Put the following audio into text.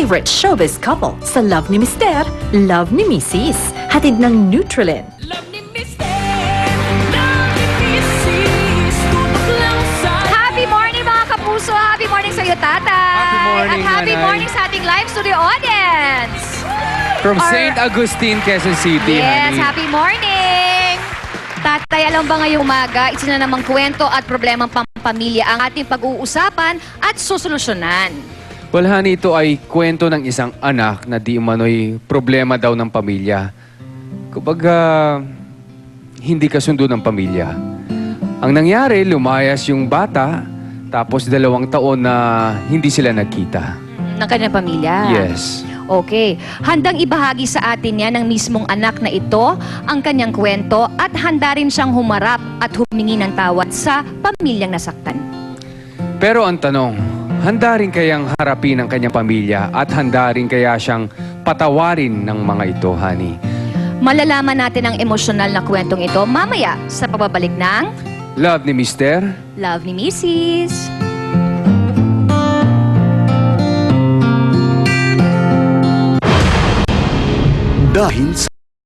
favorite showbiz couple sa Love ni Mister, Love ni Mrs. Hatid ng Nutrilin. Happy morning mga kapuso! Happy morning sa iyo, tatay! Happy morning, At happy nanay. morning sa ating live studio audience! From Our- St. Augustine, Quezon City, Yes, honey. happy morning! Tatay, alam ba ngayong umaga, isa na namang kwento at problemang pampamilya ang ating pag-uusapan at susolusyonan. Well, honey, ito ay kwento ng isang anak na di umano'y problema daw ng pamilya. Kumbaga, hindi kasundo ng pamilya. Ang nangyari, lumayas yung bata, tapos 2 taon na hindi sila nagkita. Ng kanyang pamilya. Yes. Okay. Handang ibahagi sa atin yan ng mismong anak na ito ang kanyang kwento at handa rin siyang humarap at humingi ng tawad sa pamilyang nasaktan. Pero ang tanong, handa rin kayang harapin ang kanyang pamilya at handa rin kaya siyang patawarin ng mga ito, honey? Malalaman natin ang emosyonal na kwentong ito mamaya sa pagbabalik ng Love ni Mister. Love ni Mrs. Dahil sa